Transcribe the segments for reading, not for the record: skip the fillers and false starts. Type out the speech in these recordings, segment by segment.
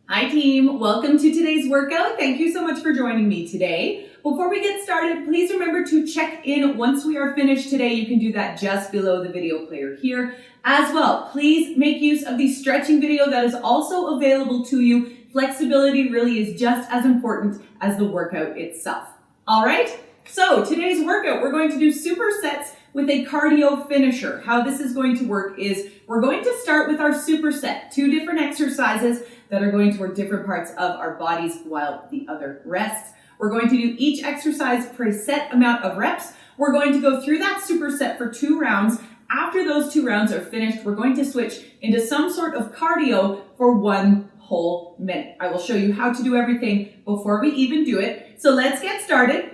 Hi team, welcome to today's workout. Thank you so much for joining me today. Before we get started, please remember to check in once we are finished today. You can do that just below the video player here. As well, please make use of the stretching video that is also available to you. Flexibility really is just as important as the workout itself. All right, so today's workout, we're going to do supersets with a cardio finisher. How this is going to work is we're going to start with our superset, 2 different exercises that are going to work different parts of our bodies while the other rests. We're going to do each exercise for a set amount of reps. We're going to go through that superset for 2 rounds. After those 2 rounds are finished, we're going to switch into some sort of cardio for 1 whole minute. I will show you how to do everything before we even do it. So let's get started.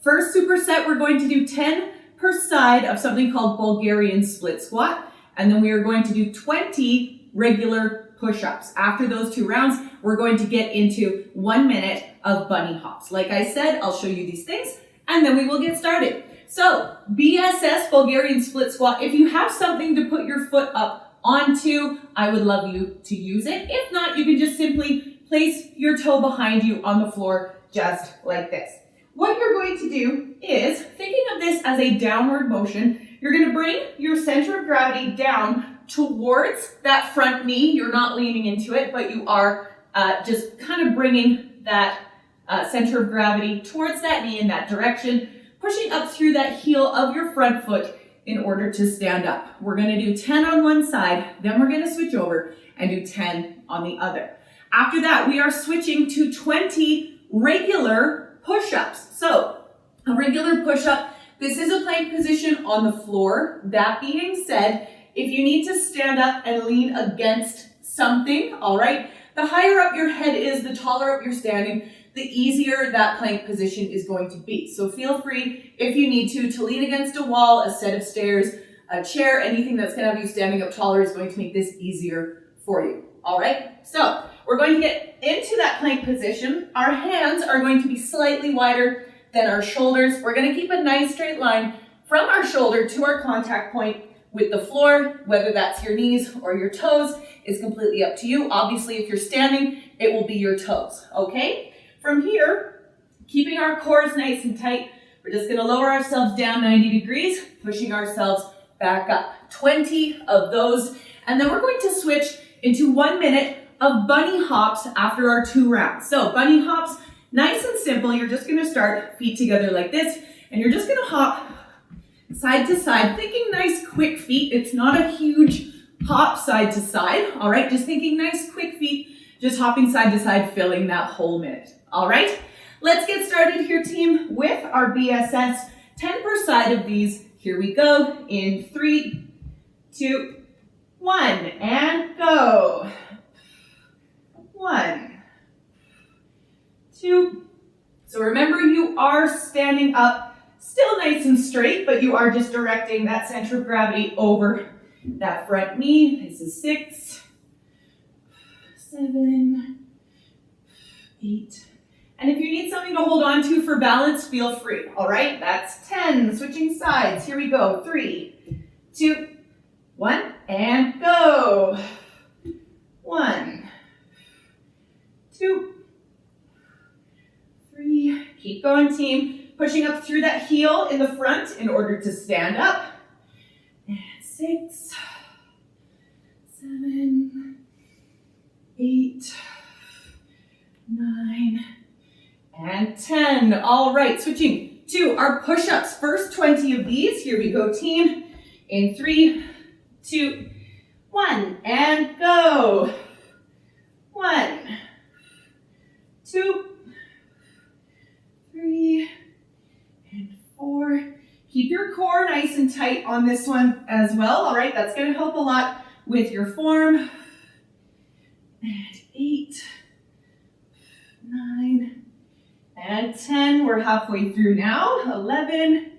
First superset, we're going to do 10 per side of something called Bulgarian split squat. And then we are going to do 20 regular push-ups. After those 2 rounds, we're going to get into 1 minute of bunny hops. Like I said, I'll show you these things and then we will get started. So BSS, Bulgarian split squat, if you have something to put your foot up onto, I would love you to use it. If not, you can just simply place your toe behind you on the floor just like this. What you're going to do is, thinking of this as a downward motion, you're going to bring your center of gravity down towards that front knee. You're not leaning into it, but you are just kind of bringing that center of gravity towards that knee in that direction, pushing up through that heel of your front foot in order to stand up. We're going to do 10 on one side, then we're going to switch over and do 10 on the other. After that, we are switching to 20 regular push-ups. So a regular push-up, this is a plank position on the floor. That being said, if you need to stand up and lean against something, all right, the higher up your head is, the taller up you're standing, the easier that plank position is going to be. So feel free, if you need to lean against a wall, a set of stairs, a chair, anything that's going to have you standing up taller is going to make this easier for you. All right, so we're going to get into that plank position. Our hands are going to be slightly wider than our shoulders. We're going to keep a nice straight line from our shoulder to our contact point with the floor. Whether that's your knees or your toes is completely up to you. Obviously, if you're standing, it will be your toes, okay? From here, keeping our cores nice and tight, we're just going to lower ourselves down 90 degrees, pushing ourselves back up. 20 of those, and then we're going to switch into 1 minute of bunny hops after our 2 rounds. So bunny hops, nice and simple. You're just going to start feet together like this, and you're just going to hop side to side, thinking nice quick feet. It's not a huge hop side to side, all right? Just thinking nice quick feet, just hopping side to side, filling that whole minute, all right? Let's get started here, team, with our BSS, 10 per side of these. Here we go, in 3, 2, 1, and go. 1, 2. So remember, you are standing up, still nice and straight, but you are just directing that center of gravity over that front knee. This is 6, 7, 8. And if you need something to hold on to for balance, feel free. All right, that's 10. Switching sides. Here we go. 3, 2, 1, and go. 1, 2, 3. Keep going, team. Pushing up through that heel in the front in order to stand up. And 6, 7, 8, 9, and 10. All right, switching to our push-ups. First 20 of these. Here we go, team. In 3, 2, 1, and go. 1, 2, 3, and 4. Keep your core nice and tight on this one as well. All right, that's going to help a lot with your form. And 8, 9, and 10. We're halfway through now. 11,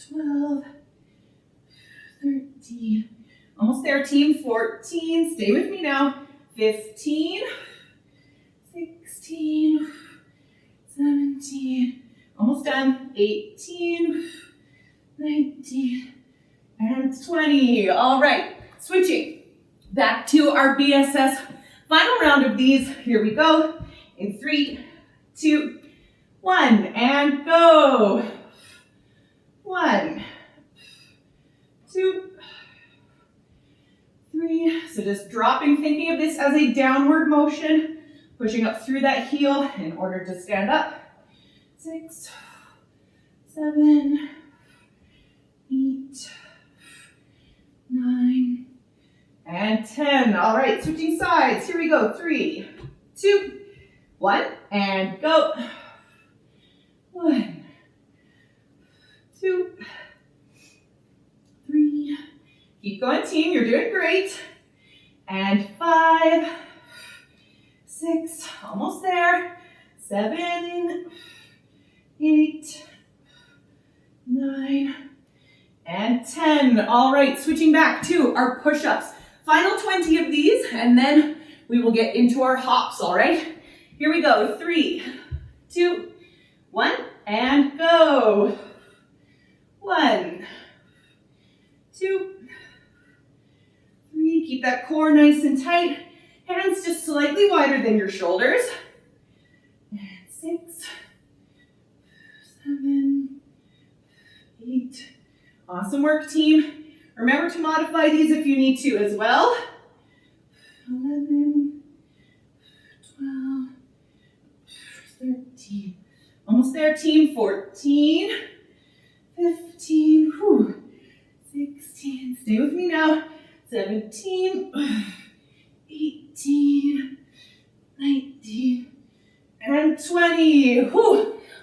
12, 13. Almost there, team. 14. Stay with me now. 15, 16, 17. Almost done. 18, 19, and 20. All right, switching back to our BSS final round round of these. Here we go. In 3, 2, 1, and go. 1, 2, 3. So just dropping, thinking of this as a downward motion, pushing up through that heel in order to stand up. 6, 7, 8, 9, and 10. All right, switching sides. Here we go. 3, 2, 1, and go. 1, 2, 3. Keep going, team. You're doing great. And 5, 6, almost there. 7, 8, 9, and 10. All right, switching back to our push-ups. Final 20 of these, and then we will get into our hops, all right? Here we go. 3, 2, 1, and go. 1, 2, 3. Keep that core nice and tight. Hands just slightly wider than your shoulders. And 6, 7, 8. Awesome work, team. Remember to modify these if you need to as well. 11, 12, 13. Almost there, team. 14, 15, 16. Stay with me now. 17, 18, 19, and 20.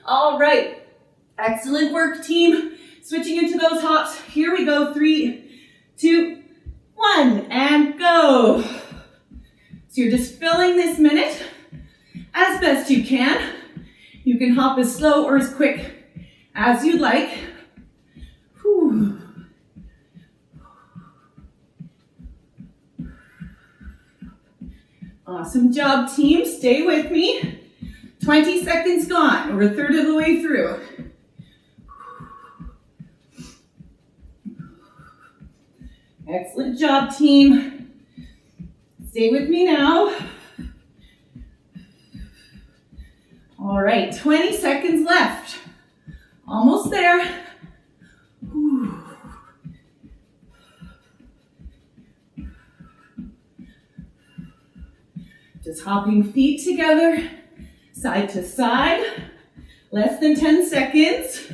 All right. Excellent work, team. Switching into those hops. Here we go. 3, 2, 1, and go. So you're just filling this minute as best you can. You can hop as slow or as quick as you'd like. Whew. Awesome job, team. Stay with me. 20 seconds gone. We're a third of the way through. Excellent job, team. Stay with me now. All right, 20 seconds left. Almost there. Whew. Just hopping feet together, side to side. Less than 10 seconds.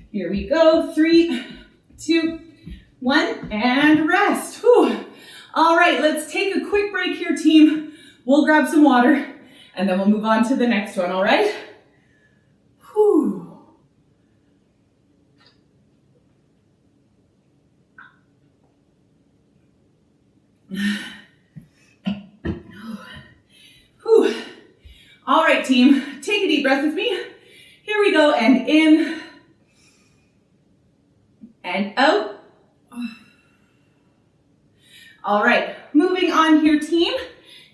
Here we go. 3, 2, 1, and rest. Whew. All right, let's take a quick break here, team. We'll grab some water, and then we'll move on to the next one, all right? Whew. Whew. All right, team, take a deep breath with me. Here we go, and in, and out. All right, moving on here, team.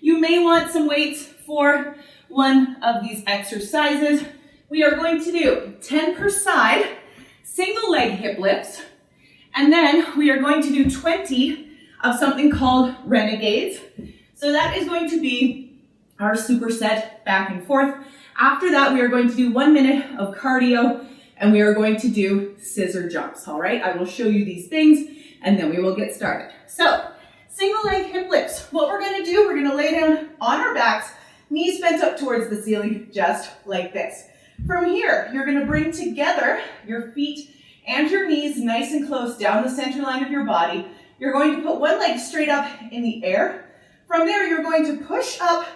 You may want some weights for one of these exercises. We are going to do 10 per side, single leg hip lifts, and then we are going to do 20 of something called renegades. So that is going to be our superset back and forth. After that, we are going to do 1 minute of cardio, and we are going to do scissor jumps, all right? I will show you these things, and then we will get started. So, single leg hip lifts. What we're gonna do, we're gonna lay down on our backs, knees bent up towards the ceiling, just like this. From here, you're gonna bring together your feet and your knees nice and close down the center line of your body. You're going to put one leg straight up in the air. From there, you're going to push up,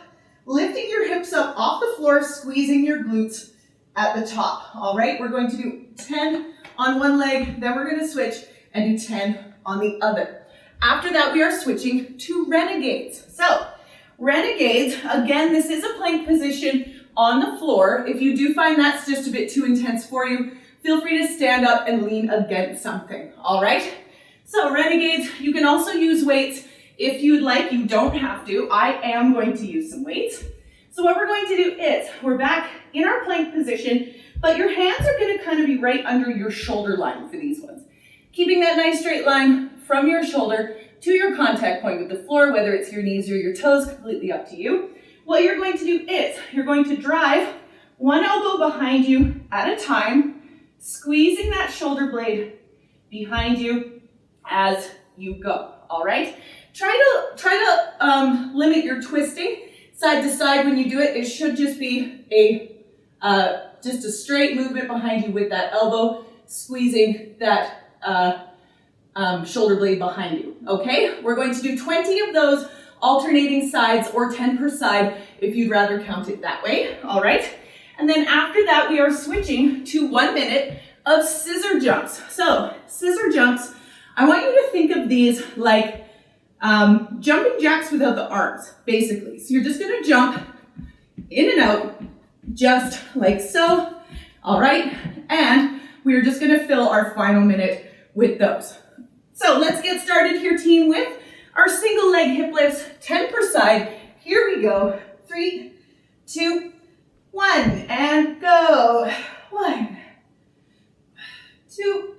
lifting your hips up off the floor, squeezing your glutes at the top. All right, we're going to do 10 on one leg, then we're going to switch and do 10 on the other. After that, we are switching to renegades. So, renegades, again, this is a plank position on the floor. If you do find that's just a bit too intense for you, feel free to stand up and lean against something, all right? So, renegades, you can also use weights if you'd like. You don't have to. I am going to use some weights. So what we're going to do is, we're back in our plank position, but your hands are going to kind of be right under your shoulder line for these ones. Keeping that nice straight line from your shoulder, to your contact point with the floor, whether it's your knees or your toes, completely up to you. What you're going to do is you're going to drive one elbow behind you at a time, squeezing that shoulder blade behind you as you go, all right? Try to limit your twisting side to side when you do it. It should just be just a straight movement behind you with that elbow, squeezing that shoulder blade behind you, okay? We're going to do 20 of those alternating sides, or 10 per side if you'd rather count it that way, all right? And then after that, we are switching to 1 minute of scissor jumps. So scissor jumps, I want you to think of these like jumping jacks without the arms, basically. So you're just gonna jump in and out, just like so, all right? And we're just gonna fill our final minute with those. So let's get started here, team, with our single leg hip lifts, 10 per side. Here we go. 3, 2, 1, and go. 1, 2,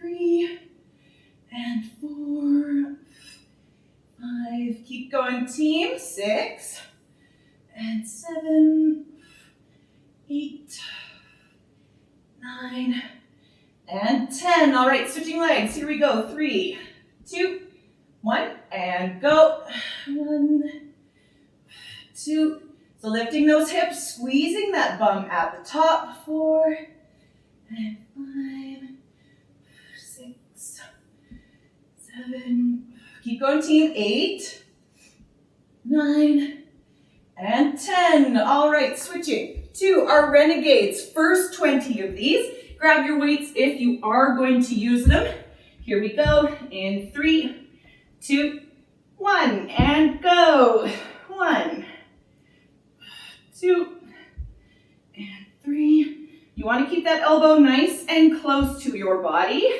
3, and 4, 5. Keep going, team. 6, and 7, 8, 9, and 10. All right, switching legs. Here we go. 3, 2, 1, and go. 1, 2. So lifting those hips, squeezing that bum at the top. 4, and 5, 6, 7. Keep going, team. 8, 9, and 10. All right, switching to our renegades. First 20 of these. Grab your weights if you are going to use them. Here we go. In 3, 2, 1, and go. 1, 2, and 3. You want to keep that elbow nice and close to your body.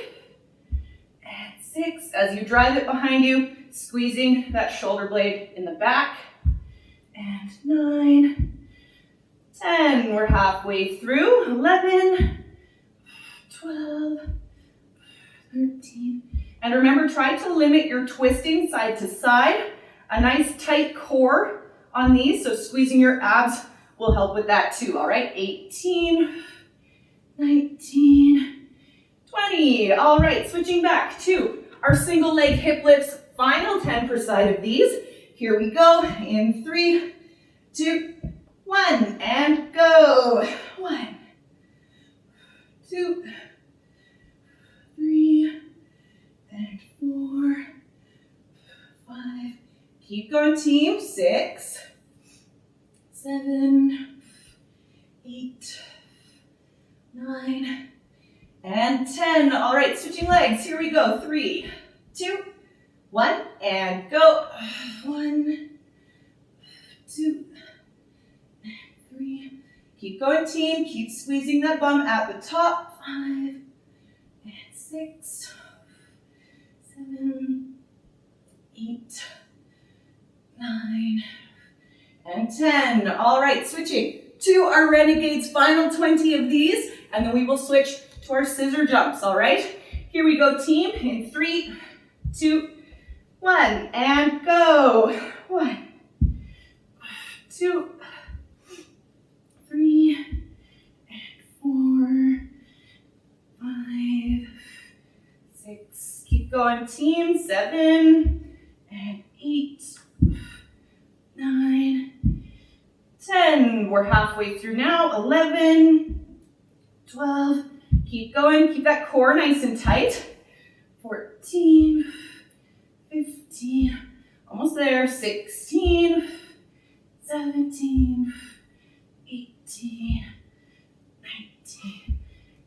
And 6, as you drive it behind you, squeezing that shoulder blade in the back. And 9, 10. We're halfway through. 11, 12, 13. And remember, try to limit your twisting side to side. A nice tight core on these, so squeezing your abs will help with that too, all right? 18, 19, 20. All right, switching back to our single leg hip lifts, final 10 per side of these. Here we go, in 3, 2, 1, and go. 1, 2, 3, and 4, 5. Keep going, team. 6, 7, 8, 9, and 10. All right, switching legs. Here we go. 3, 2, 1, and go. 1, 2, and 3. Keep going, team. Keep squeezing that bum at the top. 5, and 6, 7, 8, 9, and 10. All right, switching to our renegades, final 20 of these, and then we will switch to our scissor jumps, all right? Here we go, team, in 3, 2, 1, and go. 1, 2, 3, and 4, 5, 6. Keep going, team. 7, and 8, 9, 10. We're halfway through now. 11, 12. Keep going. Keep that core nice and tight. 14, 15. Almost there. 16, 17, 18, 19,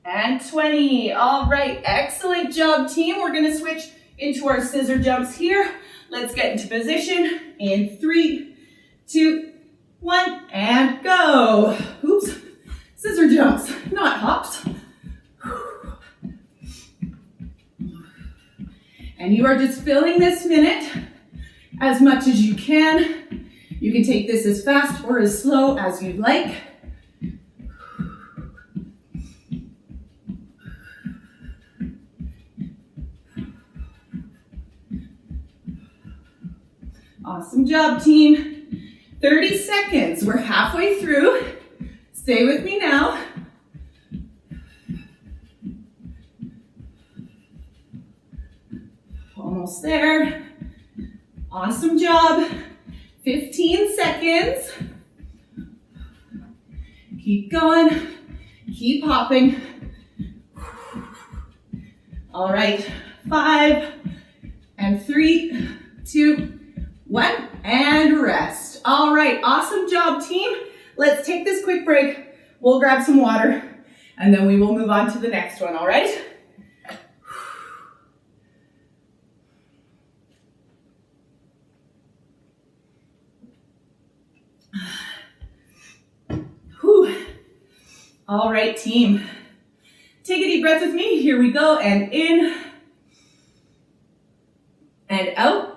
and 20. All right. Excellent job, team. We're going to switch into our scissor jumps here. Let's get into position in 3, 2, 1, and go. Oops. Scissor jumps, not hops. And you are just filling this minute as much as you can. You can take this as fast or as slow as you'd like. Awesome job, team. 30 seconds. We're halfway through. Stay with me now. Almost there. Awesome job. 15 seconds. Keep going. Keep hopping. All right. 5 and 3, 2, 1, and rest. All right. Awesome job, team. Let's take this quick break. We'll grab some water, and then we will move on to the next one. All right? Whew. All right, team. Take a deep breath with me. Here we go. And in and out.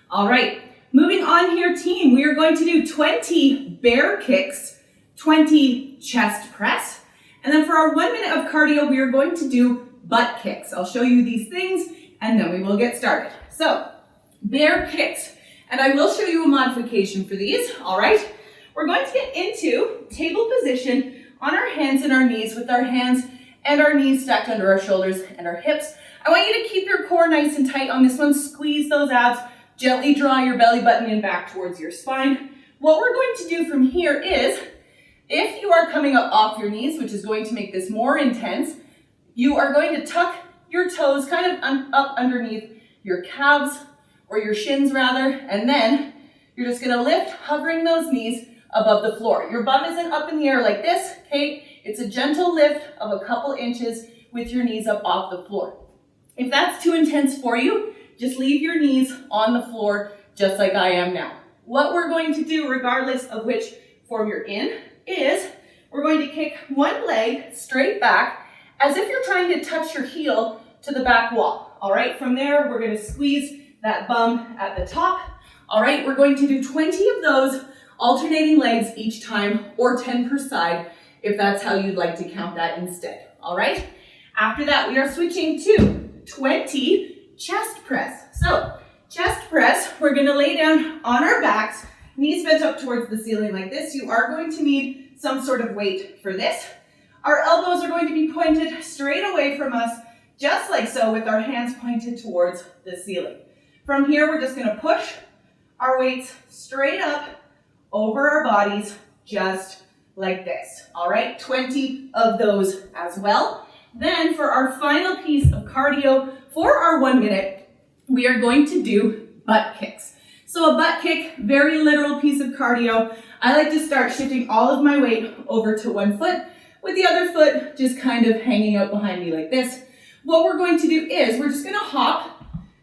All right. Moving on here, team. We are going to do 20 bear kicks, 20 chest press. And then for our 1 minute of cardio, we are going to do butt kicks. I'll show you these things, and then we will get started. So, bear kicks. And I will show you a modification for these, all right? We're going to get into table position on our hands and our knees with our hands and our knees stacked under our shoulders and our hips. I want you to keep your core nice and tight on this one. Squeeze those abs. Gently draw your belly button in back towards your spine. What we're going to do from here is, if you are coming up off your knees, which is going to make this more intense, you are going to tuck your toes kind of up underneath your calves, or your shins rather, and then you're just gonna lift, hovering those knees above the floor. Your bum isn't up in the air like this, okay? It's a gentle lift of a couple inches with your knees up off the floor. If that's too intense for you, just leave your knees on the floor just like I am now. What we're going to do, regardless of which form you're in, is we're going to kick one leg straight back as if you're trying to touch your heel to the back wall. All right, from there, we're gonna squeeze that bum at the top. All right, we're going to do 20 of those alternating legs each time, or 10 per side, if that's how you'd like to count that instead. All right, after that, we are switching to 20 chest press. So chest press, we're gonna lay down on our backs, knees bent up towards the ceiling like this. You are going to need some sort of weight for this. Our elbows are going to be pointed straight away from us, just like so, with our hands pointed towards the ceiling. From here, we're just gonna push our weights straight up over our bodies, just like this. All right, 20 of those as well. Then for our final piece of cardio, for our 1 minute, we are going to do butt kicks. So a butt kick, very literal piece of cardio. I like to start shifting all of my weight over to one foot, with the other foot just kind of hanging out behind me like this. What we're going to do is we're just gonna hop,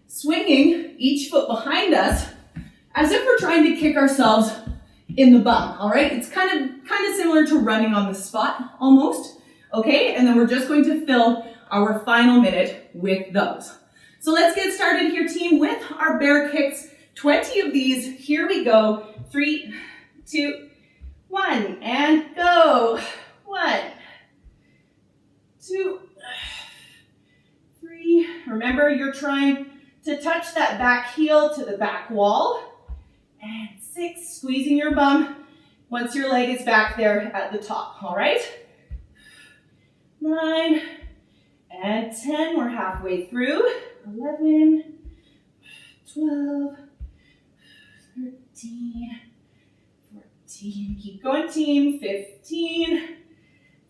swinging each foot behind us as if we're trying to kick ourselves in the bum, all right? It's kind of similar to running on the spot almost, okay? And then we're just going to fill our final minute with those. So let's get started here, team, with our bear kicks. 20 of these, here we go. 3, 2, 1, and go. 1, 2, 3. Remember, you're trying to touch that back heel to the back wall. And 6, squeezing your bum once your leg is back there at the top, all right? 9 and 10, we're halfway through. 11, 12, 13, 14, keep going, team. 15,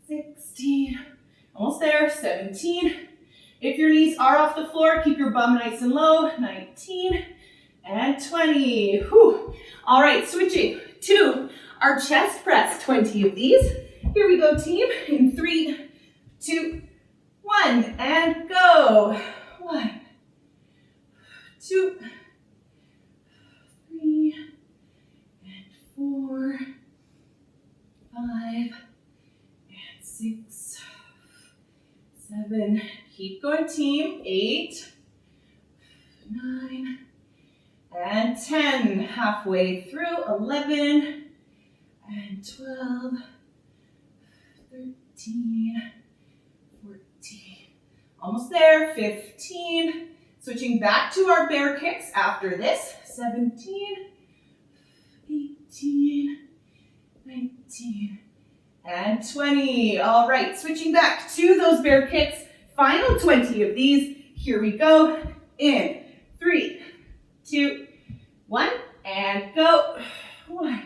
16, almost there, 17. If your knees are off the floor, keep your bum nice and low. 19 and 20. Whew. All right, switching to our chest press. 20 of these. Here we go, team. In 3, 2, 1, and go. 1, 2, 3, and 4, 5, and 6, 7. Keep going, team. 8, 9, and 10. Halfway through. 11, and 12, 13, 14. Almost there. 15, Switching back to our bear kicks after this. 17, 18, 19, and 20. All right, switching back to those bear kicks. Final 20 of these. Here we go. In 3, 2, 1, and go. 1.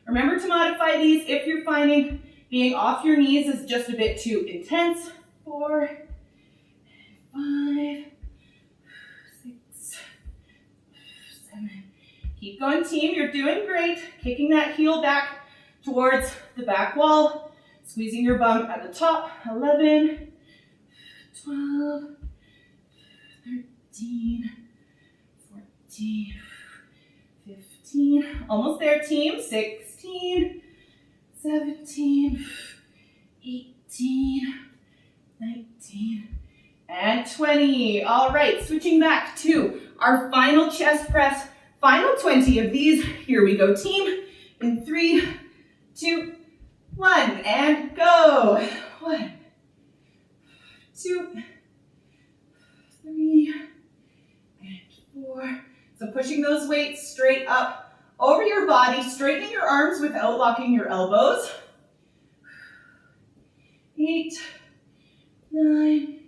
Remember to modify these if you're finding being off your knees is just a bit too intense. 4, 5, 6, 7. Keep going, team. You're doing great. Kicking that heel back towards the back wall. Squeezing your bum at the top. 11, 12, 13, 14, 15. Almost there, team. 16, 17, 18, 19, and 20. All right, switching back to our final chest press. Final 20 of these. Here we go, team. In 3, 2, 1, and go. 1, 2, 3, and 4. So pushing those weights straight up over your body, straightening your arms without locking your elbows. 8, 9,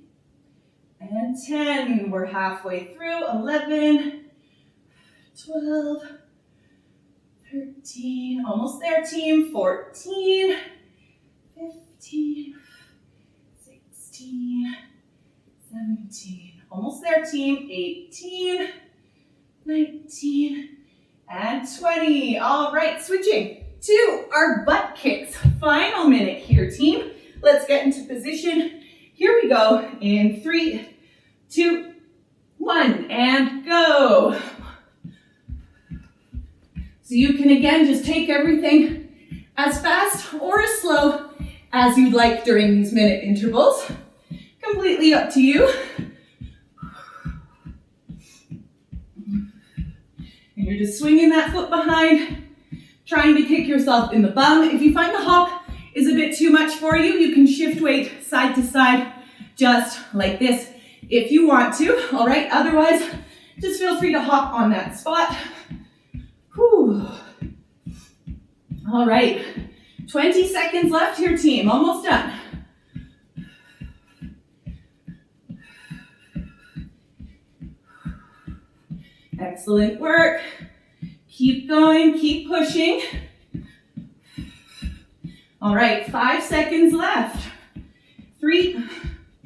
and 10. We're halfway through. 11, 12, 13, almost there, team. 14, 15, 16, 17, almost there, team. 18, 19, and 20. All right, switching to our butt kicks. Final minute here, team. Let's get into position. Here we go in 3, 2, 1, and go. So you can again just take everything as fast or as slow as you'd like during these minute intervals. Completely up to you. And you're just swinging that foot behind, trying to kick yourself in the bum. If you find the hop is a bit too much for you, you can shift weight side to side just like this if you want to. All right, otherwise, just feel free to hop on that spot. Whew. All right, 20 seconds left here, team. Almost done. Excellent work. Keep going, keep pushing. All right, 5 seconds left. 3,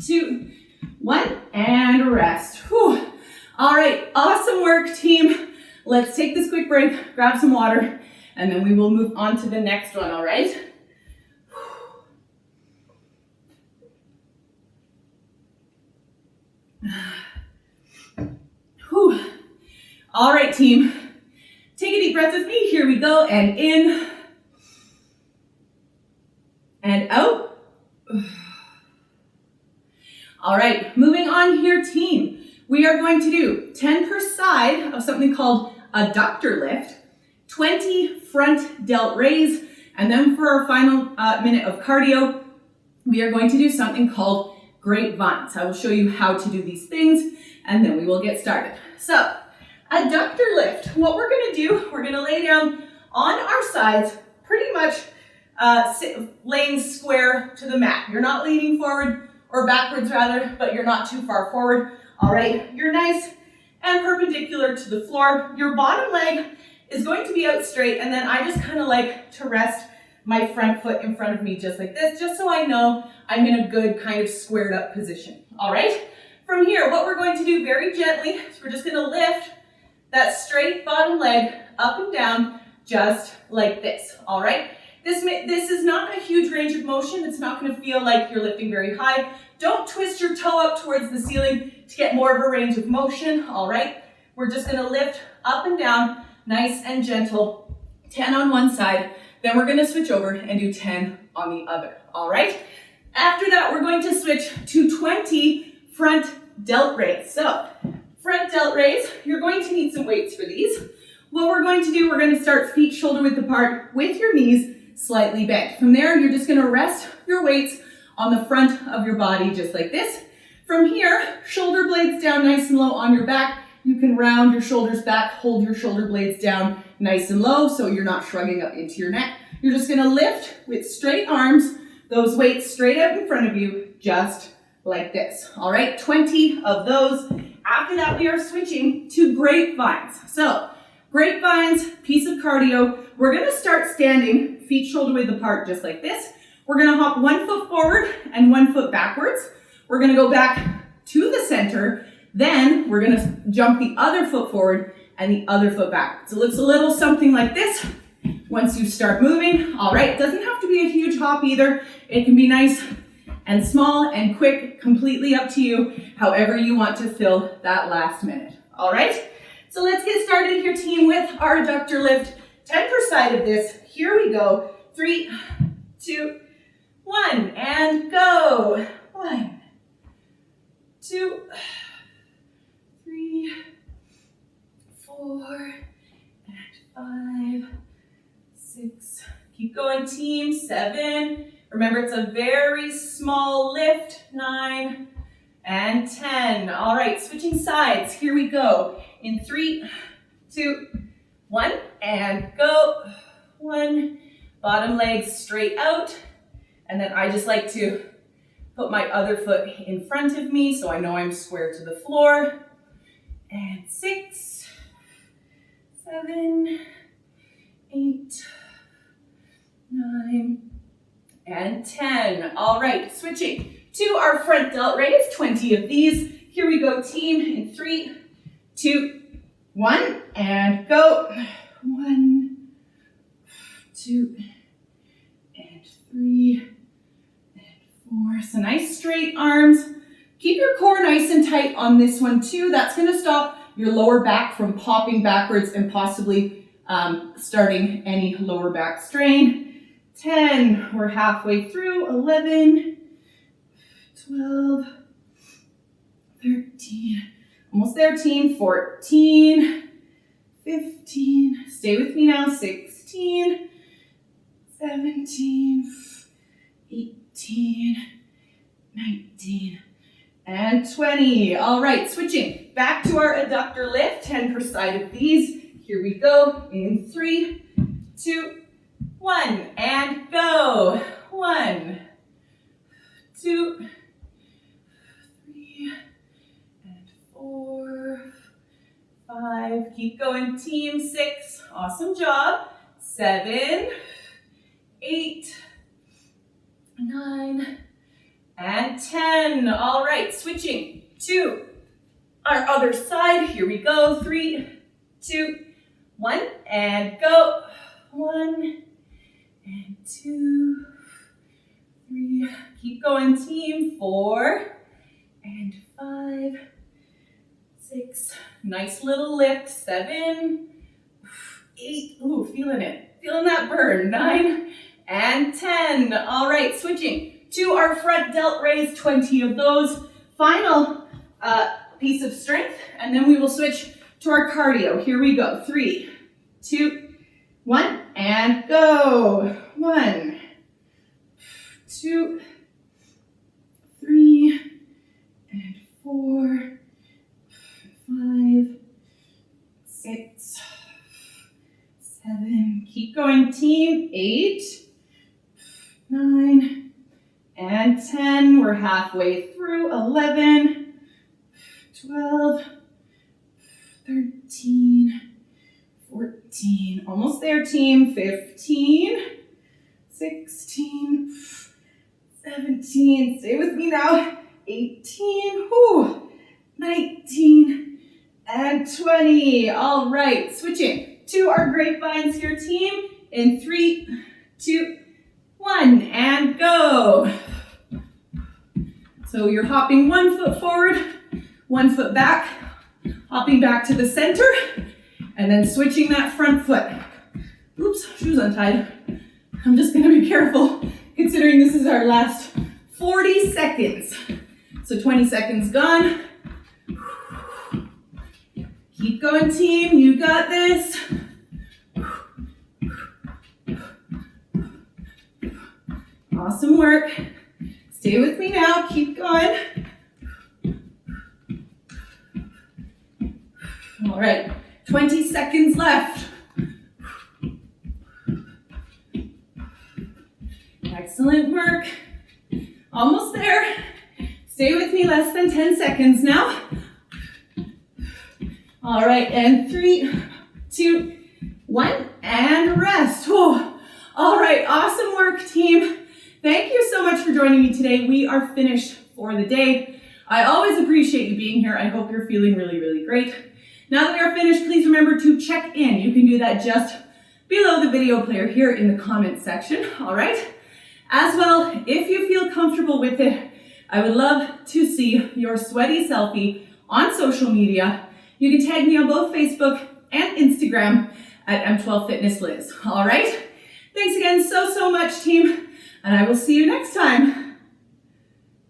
2, 1, and rest. Whew. All right, awesome work, team. Let's take this quick break, grab some water, and then we will move on to the next one, all right? Whew. All right, team. Take a deep breath with me. Here we go, and in, and out. All right, moving on here, team. We are going to do 10 per side of something called adductor lift, 20 front delt raise, and then for our final minute of cardio, we are going to do something called grapevines. I will show you how to do these things, and then we will get started. So, adductor lift. What we're going to do, we're going to lay down on our sides, pretty much laying square to the mat. You're not leaning forward, or backwards rather, but you're not too far forward. All right, you're nice and perpendicular to the floor. Your bottom leg is going to be out straight, and then I just kind of like to rest my front foot in front of me just like this, just so I know I'm in a good kind of squared up position. All right, from here, what we're going to do very gently is we're just going to lift that straight bottom leg up and down just like this. All right, this is not a huge range of motion. It's not going to feel like you're lifting very high. Don't twist your toe up towards the ceiling to get more of a range of motion. All right, we're just going to lift up and down, nice and gentle, 10 on one side. Then we're going to switch over and do 10 on the other. All right, after that, we're going to switch to 20 front delt raise. So front delt raise, you're going to need some weights for these. What we're going to do, we're going to start feet shoulder width apart with your knees slightly bent. From there, you're just going to rest your weights on the front of your body just like this. From here, shoulder blades down nice and low on your back. You can round your shoulders back, hold your shoulder blades down nice and low so you're not shrugging up into your neck. You're just gonna lift with straight arms, those weights straight out in front of you, just like this. All right, 20 of those. After that, we are switching to grapevines. So, grapevines, piece of cardio. We're gonna start standing, feet shoulder width apart, just like this. We're gonna hop 1 foot forward and 1 foot backwards. We're gonna go back to the center. Then we're gonna jump the other foot forward and the other foot back. So it looks a little something like this once you start moving. All right, it doesn't have to be a huge hop either. It can be nice and small and quick, completely up to you, however you want to fill that last minute. All right, so let's get started here, team, with our adductor lift. 10 per side of this. Here we go. 3, 2, 1, and go. 1, 2, 3, 4, and 5, 6. Keep going, team. 7. Remember, it's a very small lift. 9 and 10. All right, switching sides. Here we go. In 3, 2, 1, and go. 1. Bottom leg straight out. And then I just like to put my other foot in front of me so I know I'm square to the floor. And 6, 7, 8, 9, and 10. All right, switching to our front delt raise, 20 of these. Here we go, team, in 3, 2, 1, and go. 1, 2, and 3, and 4. So nice straight arms. Keep your core nice and tight on this one too. That's gonna stop your lower back from popping backwards and possibly starting any lower back strain. 10, we're halfway through. 11, 12, 13, almost there, team. 14, 15, stay with me now. 16, 17, 18, 19, and 20. All right, switching back to our adductor lift, 10 per side of these. Here we go. In 3, 2, 1, and go. 1, 2, 3, and 4, 5. Keep going, team. 6. Awesome job. 7, 8, 9, and 10. All right, switching to our other side. Here we go. 3, 2, 1, and go. 1, and 2, 3. Keep going, team. 4, and 5, 6. Nice little lift. 7, 8. Ooh, feeling it. Feeling that burn. 9, and 10. All right, switching to our front delt raise, 20 of those. Final piece of strength, and then we will switch to our cardio. Here we go. 3, 2, 1, and go. 1, 2, 3, and 4, 5, 6, 7. Keep going, team. 8, 9, and 10. We're halfway through. 11, 12, 13, 14. Almost there, team. 15, 16, 17. Stay with me now. 18, 19, and 20. All right, switching to our grapevines here, team. In 3, 2, 1, and go. So you're hopping 1 foot forward, 1 foot back, hopping back to the center, and then switching that front foot. Oops, shoes untied. I'm just gonna be careful considering this is our last 40 seconds. So 20 seconds gone. Keep going, team, you got this. Awesome work. Stay with me now, keep going. All right, 20 seconds left. Excellent work. Almost there. Stay with me, less than 10 seconds now. All right, and 3, 2, 1, and rest. Oh, all right, awesome work, team. Thank you so much for joining me today. We are finished for the day. I always appreciate you being here. I hope you're feeling really, really great. Now that we are finished, please remember to check in. You can do that just below the video player here in the comments section, all right? As well, if you feel comfortable with it, I would love to see your sweaty selfie on social media. You can tag me on both Facebook and Instagram at M12 Fitness Liz, all right? Thanks again so much, team, and I will see you next time.